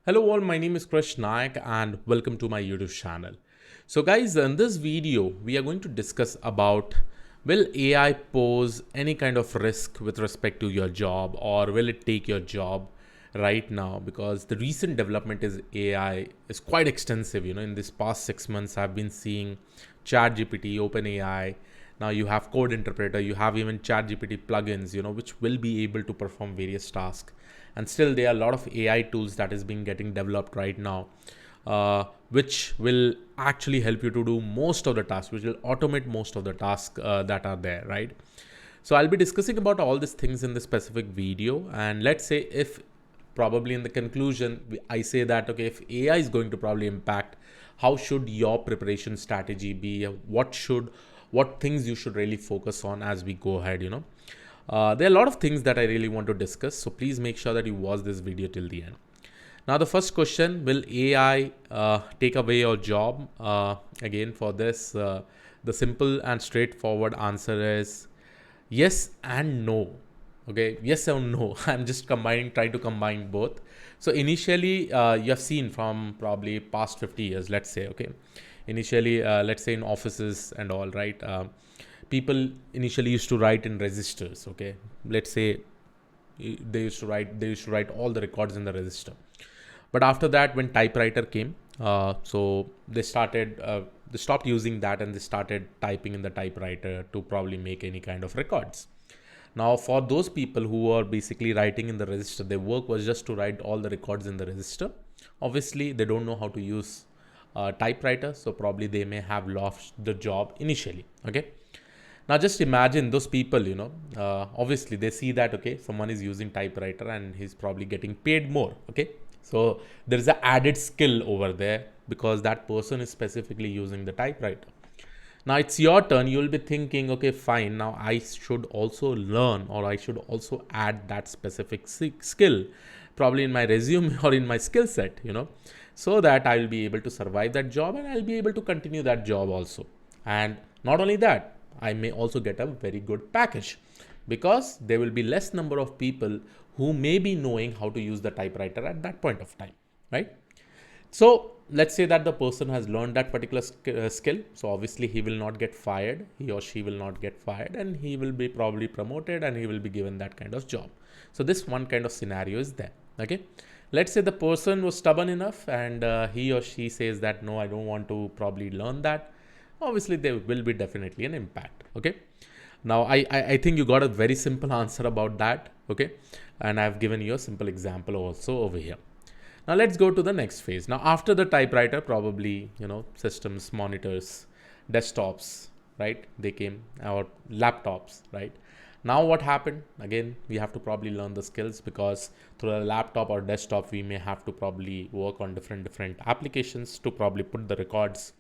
Hello all, my name is Krish Nayak and welcome to my YouTube channel. So guys, in this video, we are going to discuss about will AI pose any kind of risk with respect to your job, or will it take your job right now? Because the recent development is AI is quite extensive. In this past 6 months, I've been seeing ChatGPT, OpenAI. Now you have code interpreter, you have even ChatGPT plugins, which will be able to perform various tasks. And still there are a lot of AI tools that is being getting developed right now, which will actually help you to do most of the tasks, which will automate most of the tasks that are there, right? So I'll be discussing about all these things in this specific video. And let's say if probably in the conclusion, I say that, okay, if AI is going to probably impact, how should your preparation strategy be? What things you should really focus on as we go ahead. There are a lot of things that I really want to discuss, so please make sure that you watch this video till the end. Now, the first question, will AI take away your job? Again, for this, the simple and straightforward answer is yes and no. Okay, yes or no. I'm just trying to combine both. So initially, you have seen from probably past 50 years, let's say, okay. Initially, let's say in offices and all, right? People initially used to write in registers, okay. Let's say they used to write all the records in the register. But after that, when typewriter came, so they stopped using that and they started typing in the typewriter to probably make any kind of records. Now, for those people who are basically writing in the register, their work was just to write all the records in the register. Obviously, they don't know how to use typewriter, so probably they may have lost the job initially. Okay. Now, just imagine those people. Obviously, they see that, okay, someone is using typewriter and he's probably getting paid more. Okay. So there is an added skill over there because that person is specifically using the typewriter. Now it's your turn. You'll be thinking, okay, fine. Now I should also learn, or I should also add that specific skill, probably in my resume or in my skill set, so that I'll be able to survive that job and I'll be able to continue that job also. And not only that, I may also get a very good package because there will be less number of people who may be knowing how to use the typewriter at that point of time, right? So let's say that the person has learned that particular skill. So obviously he will not get fired, he or she will not get fired, and he will be probably promoted and he will be given that kind of job. So this one kind of scenario is there. Okay. Let's say the person was stubborn enough and he or she says that, no, I don't want to probably learn that. Obviously there will be definitely an impact. Okay. Now I think you got a very simple answer about that. Okay. And I've given you a simple example also over here. Now let's go to the next phase. Now after the typewriter, probably, systems, monitors, desktops, right? They came, our laptops, right? Now what happened? Again, we have to probably learn the skills because through a laptop or desktop, we may have to probably work on different applications to probably put the records,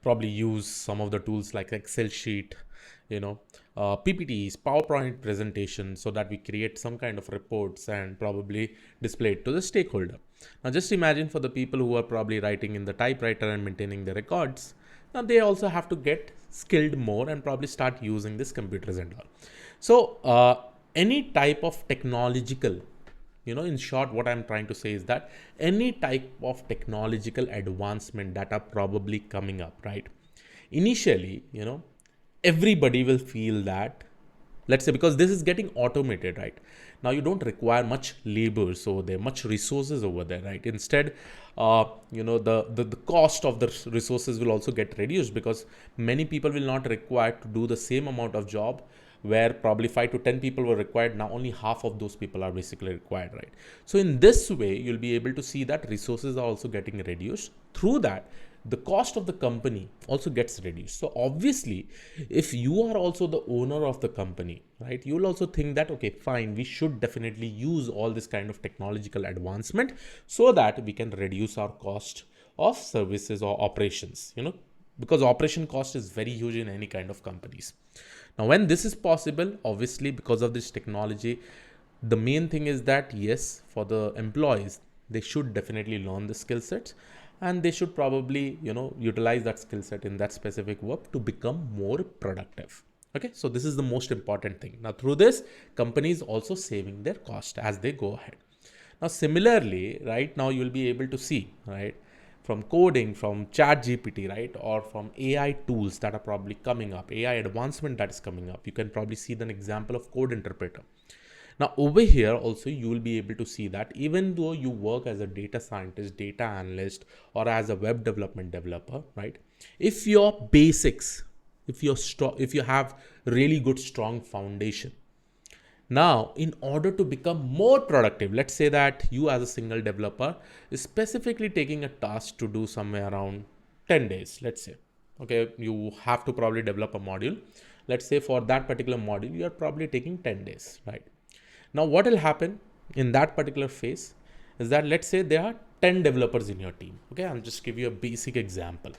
probably use some of the tools like Excel sheet, PPTs, PowerPoint presentation, so that we create some kind of reports and probably display it to the stakeholder. Now just imagine for the people who are probably writing in the typewriter and maintaining the records, now they also have to get skilled more and probably start using this computers and all. So any type of technological, in short, what I'm trying to say is that any type of technological advancement that are probably coming up, right? Initially, everybody will feel that, let's say, because this is getting automated, right? Now you don't require much labor, so there are much resources over there, right? Instead, the cost of the resources will also get reduced because many people will not require to do the same amount of job where probably 5 to 10 people were required. Now only half of those people are basically required, right? So in this way, you'll be able to see that resources are also getting reduced. Through that, the cost of the company also gets reduced. So obviously, if you are also the owner of the company, right, you will also think that, okay, fine, we should definitely use all this kind of technological advancement so that we can reduce our cost of services or operations, because operation cost is very huge in any kind of companies. Now, when this is possible, obviously, because of this technology, the main thing is that, yes, for the employees, they should definitely learn the skill sets and they should probably, utilize that skill set in that specific work to become more productive. Okay, so this is the most important thing. Now, through this, companies also saving their cost as they go ahead. Now, similarly, right now you will be able to see, right, from coding, from ChatGPT, right, or from AI tools that are probably coming up, AI advancement that is coming up. You can probably see an example of code interpreter. Now, over here also, you will be able to see that even though you work as a data scientist, data analyst, or as a web development developer, right, if your basics, if you have really good, strong foundation, now, in order to become more productive, let's say that you as a single developer is specifically taking a task to do somewhere around 10 days, let's say. Okay, you have to probably develop a module. Let's say for that particular module, you are probably taking 10 days, right? Now, what will happen in that particular phase is that let's say there are 10 developers in your team. Okay, I'll just give you a basic example.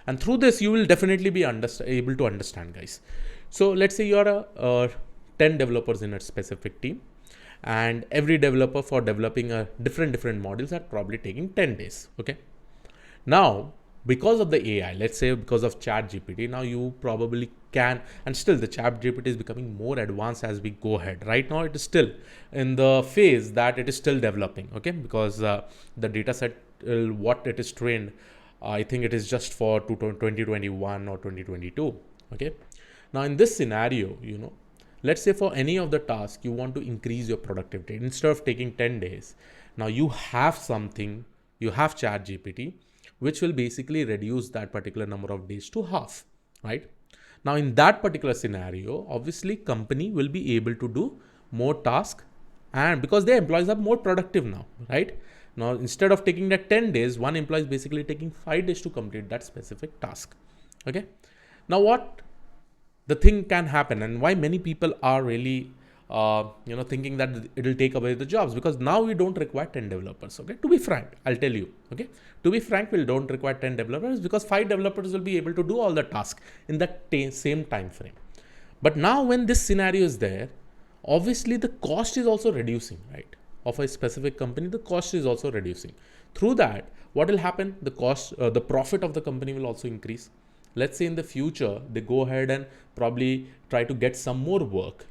And through this, you will definitely be able to understand, guys. So let's say you are a 10 developers in a specific team, and every developer for developing a different modules are probably taking 10 days. Okay. Now, because of the AI, let's say because of ChatGPT, now you probably can, and still the ChatGPT is becoming more advanced as we go ahead. Right now, it is still in the phase that it is still developing. Okay, because the data set, what it is trained, I think it is just for 2021 or 2022. Okay. Now, in this scenario, let's say for any of the tasks you want to increase your productivity instead of taking 10 days. Now you have ChatGPT, which will basically reduce that particular number of days to half, right? Now in that particular scenario, obviously company will be able to do more tasks, and because their employees are more productive now, right? Now instead of taking that 10 days, one employee is basically taking 5 days to complete that specific task. Okay. Now what the thing can happen, and why many people are really thinking that it will take away the jobs, because now we don't require 10 developers. Okay, to be frank, I'll tell you, okay, to be frank, we don't require 10 developers because 5 developers will be able to do all the tasks in that same time frame. But now when this scenario is there, obviously the cost is also reducing, right? Of a specific company, the cost is also reducing. Through that, what will happen? The the profit of the company will also increase. Let's say in the future, they go ahead and probably try to get some more work.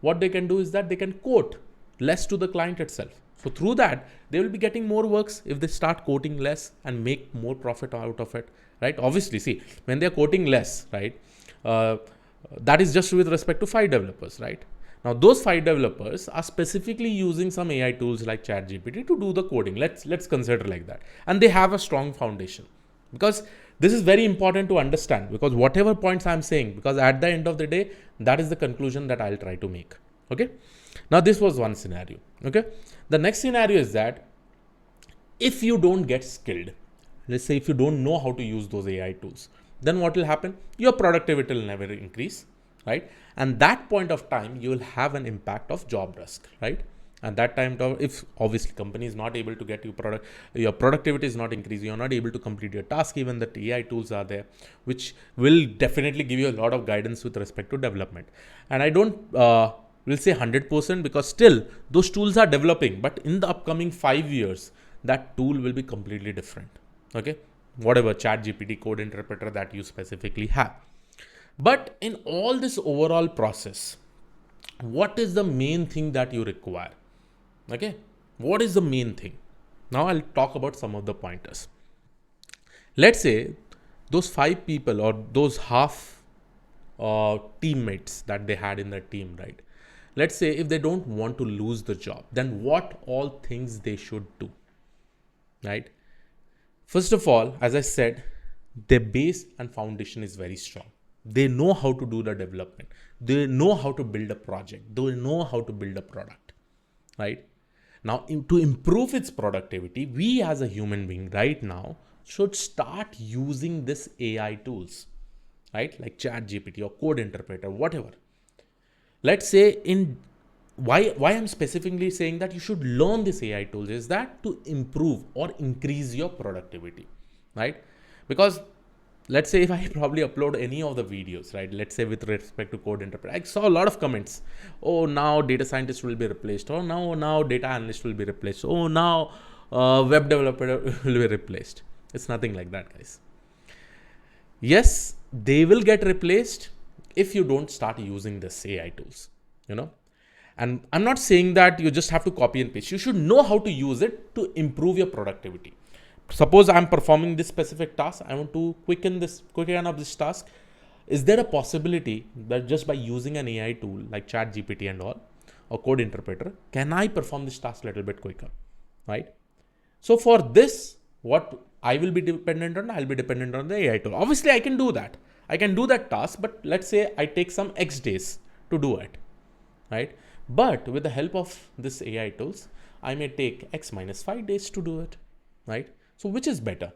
What they can do is that they can quote less to the client itself. So through that, they will be getting more works if they start quoting less and make more profit out of it, right? Obviously, see, when they're quoting less, right, that is just with respect to 5 developers, right? Now, those 5 developers are specifically using some AI tools like ChatGPT to do the coding. Let's consider like that. And they have a strong foundation, because this is very important to understand, because whatever points I'm saying, because at the end of the day, that is the conclusion that I'll try to make. Okay. Now, this was one scenario. Okay. The next scenario is that if you don't get skilled, let's say if you don't know how to use those AI tools, then what will happen? Your productivity will never increase, right? And that point of time, you will have an impact of job risk, right? And that time, if obviously company is not able to get your productivity is not increasing, you're not able to complete your task, even that AI tools are there, which will definitely give you a lot of guidance with respect to development. And I don't will say 100%, because still those tools are developing, but in the upcoming 5 years, that tool will be completely different. Okay, whatever ChatGPT code interpreter that you specifically have. But in all this overall process, what is the main thing that you require? Okay, what is the main thing? Now I'll talk about some of the pointers. Let's say those 5 people or those half teammates that they had in the team, right? Let's say if they don't want to lose the job, then what all things they should do, right? First of all, as I said, their base and foundation is very strong. They know how to do the development. They know how to build a project. They know how to build a product, right? Now, to improve its productivity, we as a human being right now should start using this AI tools, right? Like ChatGPT or code interpreter, whatever. Let's say why I'm specifically saying that you should learn this AI tools is that to improve or increase your productivity, right? Because let's say if I probably upload any of the videos, right? Let's say with respect to code interpreter, I saw a lot of comments. Oh, now data scientist will be replaced. Oh, now data analyst will be replaced. Oh, now web developer will be replaced. It's nothing like that, guys. Yes, they will get replaced if you don't start using this AI tools, And I'm not saying that you just have to copy and paste. You should know how to use it to improve your productivity. Suppose I'm performing this specific task. I want to quicken up this task. Is there a possibility that just by using an AI tool like ChatGPT and all, or code interpreter, can I perform this task a little bit quicker, right? So for this, what I will be dependent on, I'll be dependent on the AI tool. Obviously, I can do that. I can do that task, but let's say I take some X days to do it, right? But with the help of this AI tools, I may take X minus 5 days to do it, right? So which is better?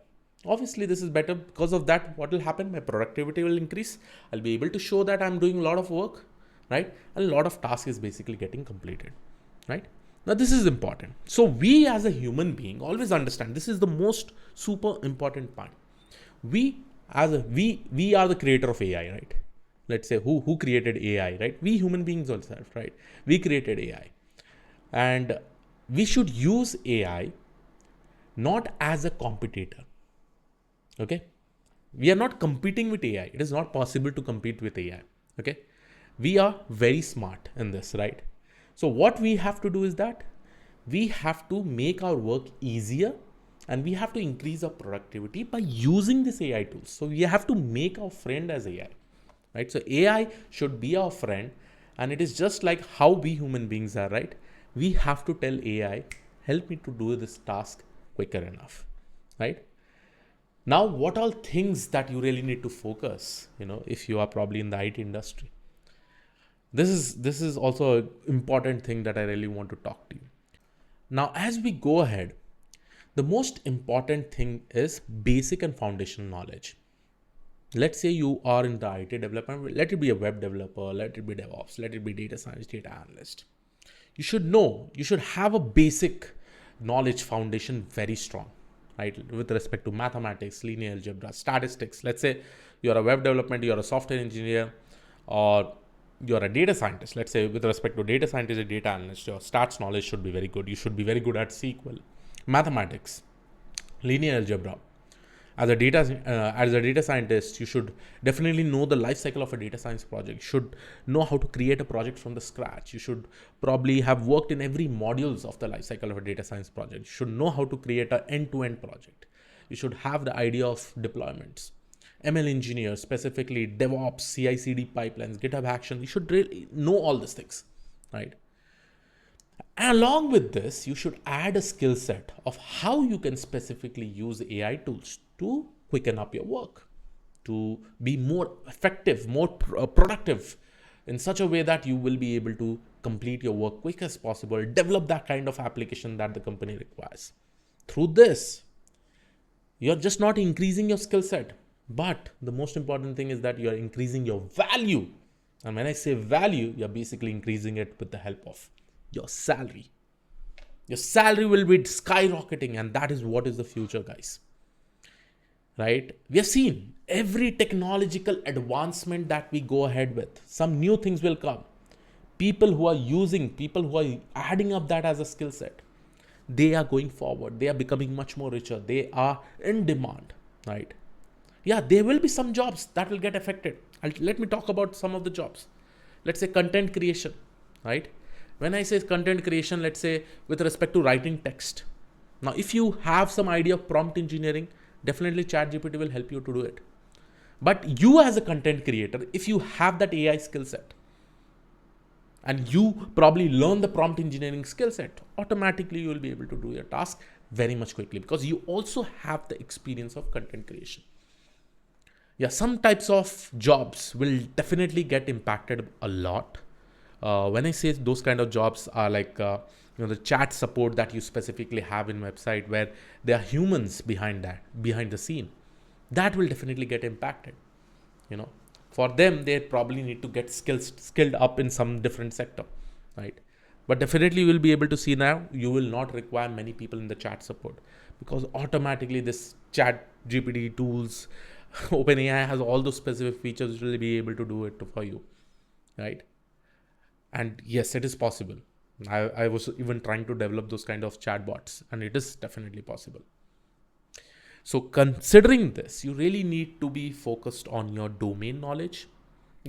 Obviously, this is better. Because of that, what will happen? My productivity will increase. I'll be able to show that I'm doing a lot of work, right? And a lot of task is basically getting completed, right? Now, this is important. So we as a human being always understand this is the most super important part. We are the creator of AI, right? Let's say who created AI, right? We human beings also, right? We created AI, and we should use AI not as a competitor. Okay, we are not competing with AI. It is not possible to compete with AI. Okay, we are very smart in this, right? So what we have to do is that we have to make our work easier, and we have to increase our productivity by using this AI tools. So we have to make our friend as AI, right? So AI should be our friend, and it is just like how we human beings are, right? We have to tell AI, help me to do this task quicker enough, right? Now, what all things that you really need to focus, if you are probably in the IT industry? This is also an important thing that I really want to talk to you. Now, as we go ahead, the most important thing is basic and foundational knowledge. Let's say you are in the IT development, let it be a web developer, let it be DevOps, let it be data science, data analyst. You should have a basic knowledge foundation very strong, right? With respect to mathematics, linear algebra, statistics. Let's say you're a web development, you're a software engineer, or you're a data scientist. Let's say with respect to data scientist and data analyst, your stats knowledge should be very good. You should be very good at SQL, mathematics, linear algebra. As a data scientist, you should definitely know the life cycle of a data science project. You should know how to create a project from the scratch. You should probably have worked in every modules of the life cycle of a data science project. You should know how to create an end-to-end project. You should have the idea of deployments. ML engineer, specifically DevOps, CI/CD pipelines, GitHub Action. You should really know all these things, right? And along with this, you should add a skill set of how you can specifically use AI tools to quicken up your work, to be more effective, more productive in such a way that you will be able to complete your work quick as possible, develop that kind of application that the company requires. Through this, you're just not increasing your skill set, but the most important thing is that you're increasing your value. And when I say value, you're basically increasing it with the help of your salary. Your salary will be skyrocketing, and that is what is the future, guys. Right? We have seen every technological advancement that we go ahead with, some new things will come. People who are adding up that as a skill set, they are going forward. They are becoming much more richer. They are in demand, right? Yeah, there will be some jobs that will get affected. Let me talk about some of the jobs. Let's say content creation, right? When I say content creation, let's say with respect to writing text. Now, if you have some idea of prompt engineering, definitely ChatGPT will help you to do it. But you as a content creator, if you have that AI skill set, and you probably learn the prompt engineering skill set, automatically you will be able to do your task very much quickly because you also have the experience of content creation. Yeah, some types of jobs will definitely get impacted a lot. When I say those kind of jobs are like the chat support that you specifically have in website where there are humans behind the scene, that will definitely get impacted. For them, they probably need to get skilled up in some different sector, right? But definitely you will be able to see now you will not require many people in the chat support because automatically this chat GPT tools, OpenAI has all those specific features which will be able to do it for you, right? And yes, it is possible. I was even trying to develop those kind of chatbots, and it is definitely possible. So considering this, you really need to be focused on your domain knowledge.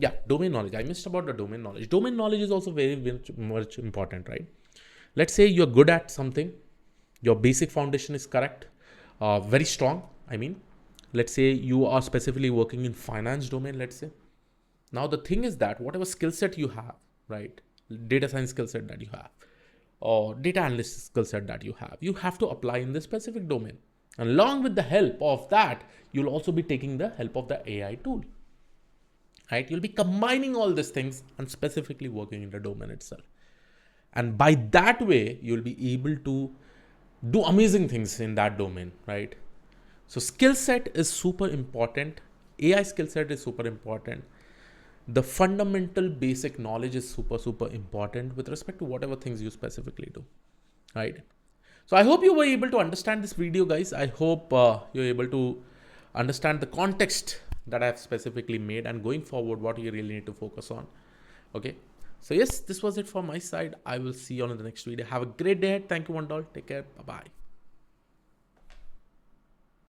Yeah, domain knowledge. I missed about the domain knowledge. Domain knowledge is also very much important, right? Let's say you're good at something, your basic foundation is correct, very strong. I mean, let's say you are specifically working in finance domain, let's say. Now the thing is that whatever skill set you have, right, data science skill set that you have, or data analyst skill set that you have to apply in this specific domain. And along with the help of that, you'll also be taking the help of the AI tool, right? You'll be combining all these things and specifically working in the domain itself. And by that way, you'll be able to do amazing things in that domain, right? So skill set is super important. AI skill set is super important. The fundamental basic knowledge is super important with respect to whatever things you specifically do, right? So I hope you were able to understand this video, guys. I hope you're able to understand the context that I've specifically made, and going forward what you really need to focus on. Okay, so yes, this was it from my side. I will see you on the next video. Have a great day. Thank you, one doll. Take care. Bye bye.